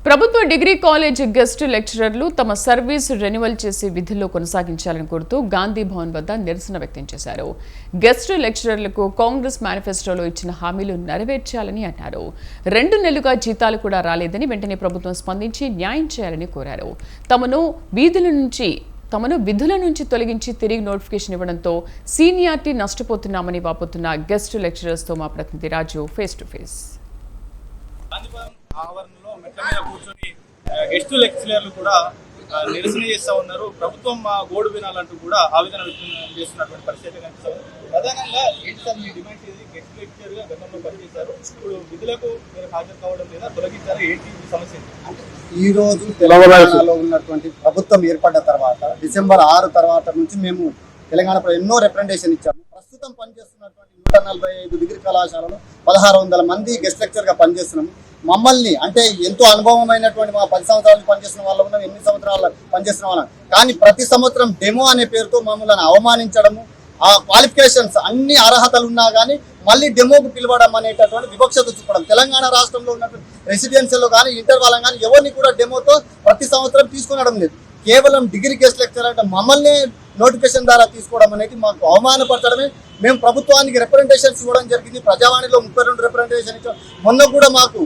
ప్రభుత్వ degree college guest లెక్చరర్లు తమ service renewal చేసి విధుల్లో కొనసాగించాలని కోరుతూ గాంధీ భవన్ వద్ద నిరసన వ్యక్తం చేశారు. గెస్ట్ లెక్చరర్లకు కాంగ్రెస్ మేనిఫెస్టోలో ఇచ్చిన హామీలు నెరవేర్చాలని అన్నారు. 2 నెలలుగా జీతాలు కూడా రాలేదని వెంటనే ప్రభుత్వం స్పందించి న్యాయం చేయాలని కోరారు. తమను విధుల నుంచి తొలగించి తిరిగి నోటిఫికేషన్ ఇవ్వడంతో సీనియారిటీ నష్టపోతున్నామని వాపోతున్న గెస్ట్ లెక్చరర్స్ తో మా ప్రతినిధి రాజు ఫేస్ టు ఫేస్. ఆవరణలో మెట్ల మీద కూర్చొని గెస్ట్ లెక్చరర్లు కూడా నిరసన చేస్తూ ఉన్నారు. ప్రభుత్వం మా గోడు వినాలంటూ కూడా ఆవేదన వ్యక్తం చేస్తున్నటువంటి పరిస్థితి కనిపిస్తుంది. ప్రధానంగా ఏంటి డిమాండ్ చేసి గెస్ట్ లెక్చరర్ గా గతంలో పనిచేశారు, ఇప్పుడు విధులకు మీరు హాజరు కావడం లేదా తొలగించారు, ఏంటి సమస్య? ఈ రోజు తెలంగాణలో ఉన్నటువంటి ప్రభుత్వం ఏర్పడ్డ తర్వాత డిసెంబర్ 6 తర్వాత నుంచి మేము తెలంగాణలో ఎన్నో రిప్రజెంటేషన్ ఇచ్చాము. ప్రస్తుతం పనిచేస్తున్నటువంటి 145 డిగ్రీ కళాశాలలో 1600 మంది గెస్ట్ లెక్చర్ గా పనిచేస్తున్నాము. మమ్మల్ని అంటే ఎంతో అనుభవమైనటువంటి మా 10 సంవత్సరాలు పనిచేస్తున్న వాళ్ళు ఉన్నాం, 8 సంవత్సరాలు పనిచేస్తున్న వాళ్ళం, కానీ ప్రతి సంవత్సరం డెమో అనే పేరుతో మమ్మల్ని అవమానించడము, ఆ క్వాలిఫికేషన్స్ అన్ని అర్హతలు ఉన్నా కానీ మళ్ళీ డెమోకు పిలవడం అనేటటువంటి వివక్షత చూపడం. తెలంగాణ రాష్ట్రంలో ఉన్నటువంటి రెసిడెన్షియల్లో కానీ ఇంటర్ వాళ్ళని కానీ ఎవరిని కూడా డెమోతో ప్రతి సంవత్సరం తీసుకునడం లేదు. కేవలం డిగ్రీ గెస్ట్ లెక్చర్ అంటే మమ్మల్ని నోటిఫికేషన్ ద్వారా తీసుకోవడం అనేది మాకు అవమానపరచడమే. మేము ప్రభుత్వానికి రిప్రజెంటేషన్స్ ఇవ్వడం జరిగింది. ప్రజావాణిలో 32 రిప్రజెంటేషన్ ఇచ్చాం. మొన్న కూడా మాకు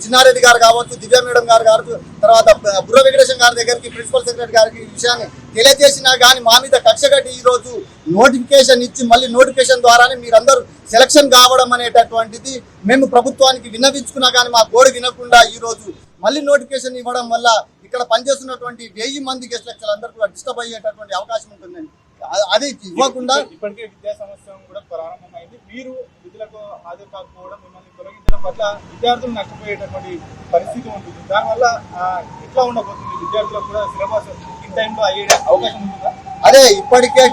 చిన్నారెడ్డి గారు కావచ్చు, దివ్య మేడం గారు కావచ్చు, తర్వాత బుర్ర వెంకటేశ్వర గారి దగ్గరికి ప్రిన్సిపల్ సెక్రటరీ గారికి ఈ విషయాన్ని తెలియజేసినా కానీ మా మీద కక్ష కట్టి ఈరోజు నోటిఫికేషన్ ఇచ్చి మళ్ళీ నోటిఫికేషన్ ద్వారానే మీరందరూ సెలక్షన్ కావడం అనేటటువంటిది మేము ప్రభుత్వానికి విన్నవించుకున్నా కానీ మా గోడు వినకుండా ఈరోజు మళ్ళీ నోటిఫికేషన్ ఇవ్వడం వల్ల ఇక్కడ పనిచేస్తున్నటువంటి 1000 మంది గెస్ట్ లెక్చర్లు అందరూ కూడా డిస్టర్బ్ అయ్యేటటువంటి అవకాశం ఉంటుందండి. అది ఇవ్వకుండా ఇప్పటికే విద్యా సంవత్సరం కూడా ప్రారంభమైంది. మీరు విధులకు హాజరు కాకపోవడం, మిమ్మల్ని తొలగించడం పట్ల విద్యార్థులు నష్టపోయేటటువంటి పరిస్థితి ఉంటుంది. దానివల్ల ఎట్లా ఉండబోతుంది? విద్యార్థులకు కూడా సిలబస్ ఇన్ టైంలో అయ్యే అవకాశం ఉంటుందా? అదే ఇప్పటికే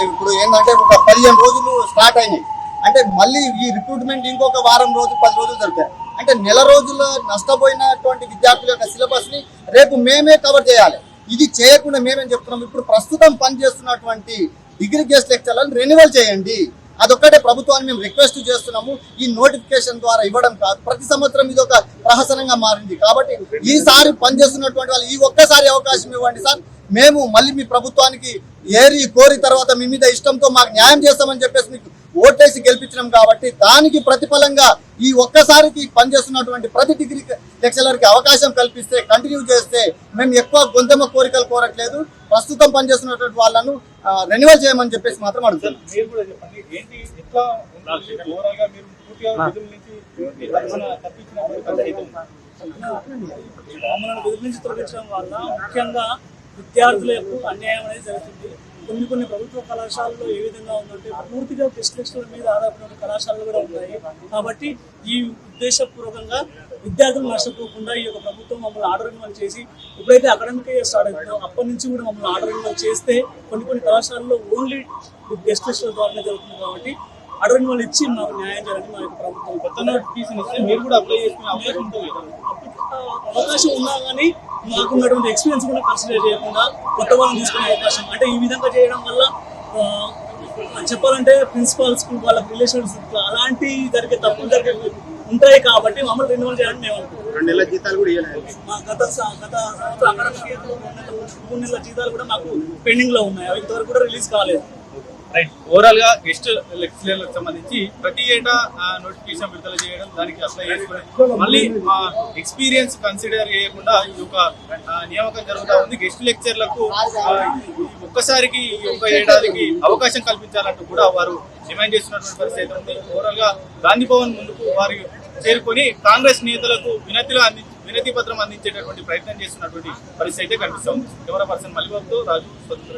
ఇప్పుడు ఏంటంటే ఒక 15 రోజులు స్టార్ట్ అయినాయి అంటే మళ్ళీ ఈ రిక్రూట్మెంట్ ఇంకొక వారం రోజులు 10 రోజులు జరుగుతాయి అంటే నెల రోజుల్లో నష్టపోయినటువంటి విద్యార్థుల యొక్క సిలబస్ ని రేపు మేమే కవర్ చేయాలి. ఇది చేయకుండా మేమేం చెప్తున్నాం, ఇప్పుడు ప్రస్తుతం పనిచేస్తున్నటువంటి డిగ్రీ గెస్ట్ లెక్చర్లను రెన్యువల్ చేయండి, అదొక్కటే ప్రభుత్వాన్ని మేము రిక్వెస్ట్ చేస్తున్నాము. ఈ నోటిఫికేషన్ ద్వారా ఇవ్వడం కాదు, ప్రతి సంవత్సరం ఇది ఒక ప్రహసనంగా మారింది. కాబట్టి ఈసారి పనిచేస్తున్నటువంటి వాళ్ళు ఈ ఒక్కసారి అవకాశం ఇవ్వండి సార్, మేము మళ్ళీ మీ ప్రభుత్వానికి కోరి తర్వాత మీ మీద ఇష్టంతో మాకు న్యాయం చేస్తామని చెప్పేసి మీకు ఓటేసి గెలిపించినాం. కాబట్టి దానికి ప్రతిఫలంగా ఈ ఒక్కసారికి పనిచేస్తున్నటువంటి ప్రతి డిగ్రీ లెక్చరర్కి అవకాశం కల్పిస్తే, కంటిన్యూ చేస్తే మేము ఎక్కువ గొంతెమ్మ కోరికలు కోరట్లేదు, ప్రస్తుతం పనిచేస్తున్నటువంటి వాళ్ళను రెన్యువల్ చేయమని చెప్పేసి మాత్రం అడుగుతాను. విధుల నుంచి తొలగించడం వల్ల ముఖ్యంగా విద్యార్థులకు అన్యాయం అనేది జరుగుతుంది. కొన్ని ప్రభుత్వ కళాశాలలో ఏ విధంగా ఉందంటే పూర్తిగా గెస్ట్ లెక్చరర్ మీద ఆధారపడిన కళాశాలలు కూడా ఉన్నాయి. కాబట్టి ఈ ఉద్దేశపూర్వకంగా విద్యార్థులు నష్టపోకుండా ఈ యొక్క ప్రభుత్వం మమ్మల్ని ఆర్డర్ రెన్యువల్ చేసి ఎప్పుడైతే అకాడమిక్ ఇయర్ స్టార్ట్ అవుతుందో అప్పటి నుంచి కూడా మమ్మల్ని ఆర్డర్ రెన్యువల్ చేస్తే కొన్ని కళాశాలలో ఓన్లీ గెస్ట్ లెక్చరర్ ద్వారానే జరుగుతుంది. కాబట్టి ఆర్డర్ రెన్యువల్ ఇచ్చి మాకు న్యాయం చేయాలని మా యొక్క ప్రభుత్వం కొత్త నోటిఫికేషన్ ఇస్తే మీరు కూడా అప్లై చేసుకునే అవకాశం ఉంటుంది. అవకాశం ఉన్నా కానీ మాకున్నటువంటి ఎక్స్పీరియన్స్ కూడా కన్సిడర్ చేయకుండా కొత్త వాళ్ళని తీసుకునే అవకాశం అంటే ఈ విధంగా చేయడం వల్ల చెప్పాలంటే ప్రిన్సిపాల్స్ వాళ్ళ రిలేషన్స్ అలాంటి తప్పులు జరిగే ఉంటాయి. కాబట్టి మమ్మల్ని రెన్యువల్ చేయాలని మేము అనుకుంటున్నాం. 2 నెలల జీతాలు కూడా గత సంవత్సరం అకాడమిక్ ఇయర్ 3 నెలల జీతాలు కూడా మాకు పెండింగ్ లో ఉన్నాయి, అవి ఇంతవరకు కూడా రిలీజ్ కాలేదు. రైట్, ఓవరాల్ గా గెస్ట్ లెక్చరర్లకు సంబంధించి ప్రతి ఏటా నోటిఫికేషన్ విడుదల చేయడం, దానికి అప్లై చేసుకుని మళ్ళీ మా ఎక్స్పీరియన్స్ కన్సిడర్ చేయకుండా ఈ యొక్క నియామకం జరుగుతూ ఉంది. గెస్ట్ లెక్చర్లకు ఒక్కసారికి ఈ ఒక ఏడాదికి అవకాశం కల్పించాలంటూ కూడా వారు డిమాండ్ చేస్తున్నటువంటి పరిస్థితి ఉంది. ఓవరాల్ గా గాంధీ భవన్ ముందుకు వారు చేరుకొని కాంగ్రెస్ నేతలకు వినతి పత్రం అందించేటటువంటి ప్రయత్నం చేస్తున్నటువంటి పరిస్థితి అయితే కనిపిస్తుంది. కెమెరా పర్సన్ మల్లిబాబుతో రాజు, స్వతంత్ర.